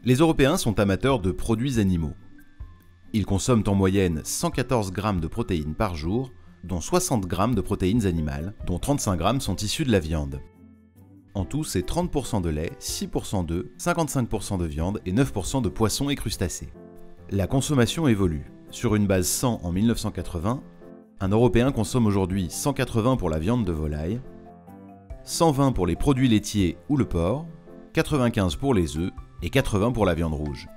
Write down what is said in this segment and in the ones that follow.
Les Européens sont amateurs de produits animaux. Ils consomment en moyenne 114 grammes de protéines par jour, dont 60 grammes de protéines animales, dont 35 grammes sont issus de la viande. En tout, c'est 30% de lait, 6% d'œufs, 55% de viande et 9% de poissons et crustacés. La consommation évolue. Sur une base 100 en 1980, un Européen consomme aujourd'hui 180 pour la viande de volaille, 120 pour les produits laitiers ou le porc, 95 pour les œufs et 80 pour la viande rouge.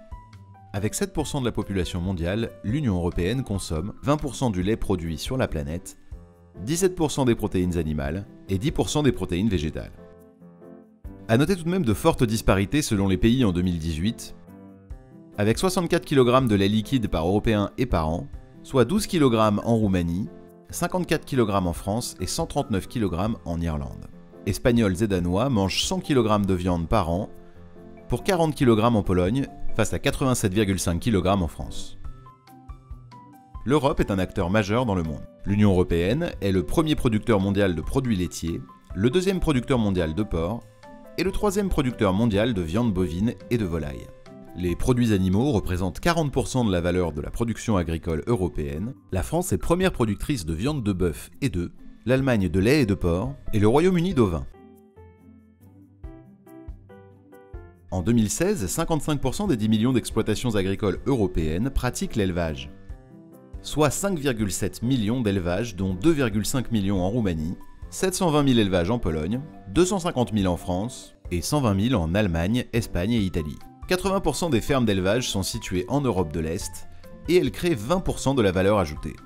Avec 7% de la population mondiale, l'Union européenne consomme 20% du lait produit sur la planète, 17% des protéines animales et 10% des protéines végétales. A noter tout de même de fortes disparités selon les pays en 2018, avec 64 kg de lait liquide par Européen et par an, soit 12 kg en Roumanie, 54 kg en France et 139 kg en Irlande. Espagnols et Danois mangent 100 kg de viande par an, pour 40 kg en Pologne, face à 87,5 kg en France. L'Europe est un acteur majeur dans le monde. L'Union européenne est le premier producteur mondial de produits laitiers, le deuxième producteur mondial de porc et le troisième producteur mondial de viande bovine et de volaille. Les produits animaux représentent 40% de la valeur de la production agricole européenne, la France est première productrice de viande de bœuf et d'œufs, l'Allemagne de lait et de porc, et le Royaume-Uni d'ovins. En 2016, 55% des 10 millions d'exploitations agricoles européennes pratiquent l'élevage, soit 5,7 millions d'élevages dont 2,5 millions en Roumanie, 720 000 élevages en Pologne, 250 000 en France et 120 000 en Allemagne, Espagne et Italie. 80% des fermes d'élevage sont situées en Europe de l'Est et elles créent 20% de la valeur ajoutée.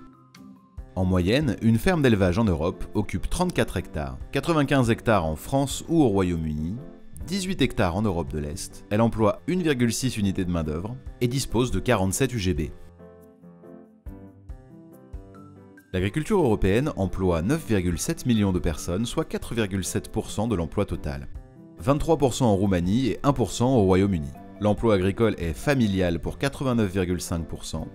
En moyenne, une ferme d'élevage en Europe occupe 34 hectares, 95 hectares en France ou au Royaume-Uni, 18 hectares en Europe de l'Est, elle emploie 1,6 unités de main-d'œuvre et dispose de 47 UGB. L'agriculture européenne emploie 9,7 millions de personnes, soit 4,7% de l'emploi total. 23% en Roumanie et 1% au Royaume-Uni. L'emploi agricole est familial pour 89,5%,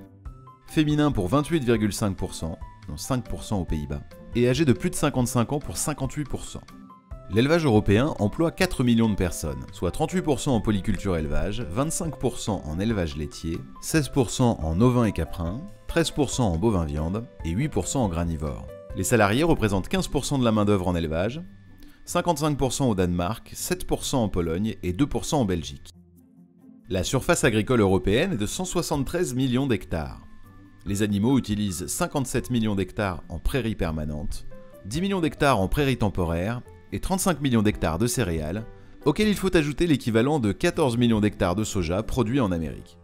féminin pour 28,5%, dont 5% aux Pays-Bas, et âgé de plus de 55 ans pour 58%. L'élevage européen emploie 4 millions de personnes, soit 38% en polyculture élevage, 25% en élevage laitier, 16% en ovins et caprins, 13% en bovins viande et 8% en granivores. Les salariés représentent 15% de la main-d'œuvre en élevage, 55% au Danemark, 7% en Pologne et 2% en Belgique. La surface agricole européenne est de 173 millions d'hectares. Les animaux utilisent 57 millions d'hectares en prairies permanentes, 10 millions d'hectares en prairies temporaires et 35 millions d'hectares de céréales, auxquels il faut ajouter l'équivalent de 14 millions d'hectares de soja produits en Amérique.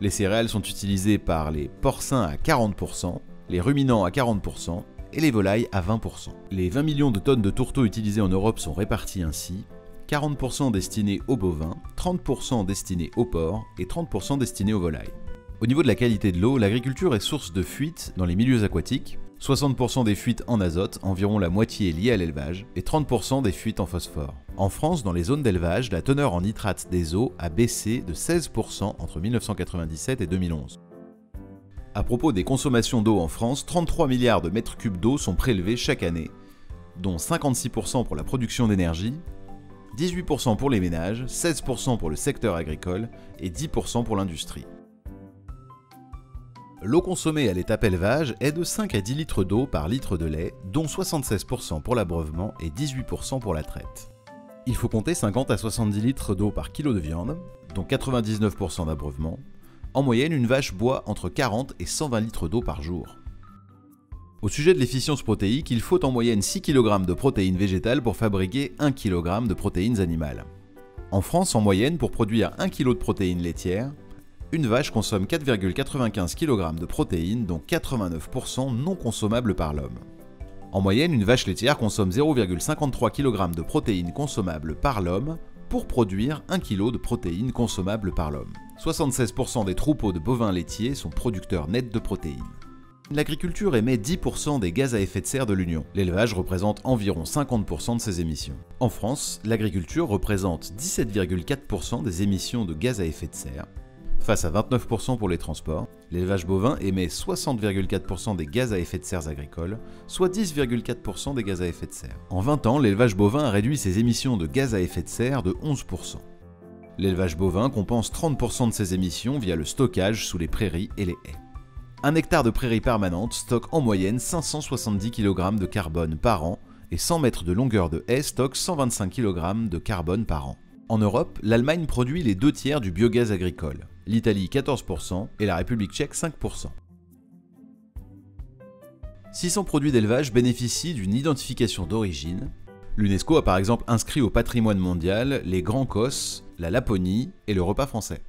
Les céréales sont utilisées par les porcins à 40%, les ruminants à 40% et les volailles à 20%. Les 20 millions de tonnes de tourteaux utilisés en Europe sont répartis ainsi, 40% destinés aux bovins, 30% destinés aux porcs et 30% destinés aux volailles. Au niveau de la qualité de l'eau, l'agriculture est source de fuites dans les milieux aquatiques, 60% des fuites en azote, environ la moitié liée à l'élevage, et 30% des fuites en phosphore. En France, dans les zones d'élevage, la teneur en nitrate des eaux a baissé de 16% entre 1997 et 2011. À propos des consommations d'eau en France, 33 milliards de mètres cubes d'eau sont prélevés chaque année, dont 56% pour la production d'énergie, 18% pour les ménages, 16% pour le secteur agricole et 10% pour l'industrie. L'eau consommée à l'étape élevage est de 5 à 10 litres d'eau par litre de lait, dont 76% pour l'abreuvement et 18% pour la traite. Il faut compter 50 à 70 litres d'eau par kilo de viande, dont 99% d'abreuvement. En moyenne, une vache boit entre 40 et 120 litres d'eau par jour. Au sujet de l'efficience protéique, il faut en moyenne 6 kg de protéines végétales pour fabriquer 1 kg de protéines animales. En France, en moyenne, pour produire 1 kg de protéines laitières, une vache consomme 4,95 kg de protéines, dont 89% non consommables par l'homme. En moyenne, une vache laitière consomme 0,53 kg de protéines consommables par l'homme pour produire 1 kg de protéines consommables par l'homme. 76% des troupeaux de bovins laitiers sont producteurs nets de protéines. L'agriculture émet 10% des gaz à effet de serre de l'Union. L'élevage représente environ 50% de ces émissions. En France, l'agriculture représente 17,4% des émissions de gaz à effet de serre, face à 29% pour les transports. L'élevage bovin émet 60,4% des gaz à effet de serre agricoles, soit 10,4% des gaz à effet de serre. En 20 ans, l'élevage bovin a réduit ses émissions de gaz à effet de serre de 11%. L'élevage bovin compense 30% de ses émissions via le stockage sous les prairies et les haies. Un hectare de prairie permanente stocke en moyenne 570 kg de carbone par an et 100 mètres de longueur de haie stocke 125 kg de carbone par an. En Europe, l'Allemagne produit les 2/3 du biogaz agricole, l'Italie 14% et la République tchèque 5%. 600 produits d'élevage bénéficient d'une identification d'origine. L'UNESCO a par exemple inscrit au patrimoine mondial les grands cosses, la Laponie et le repas français.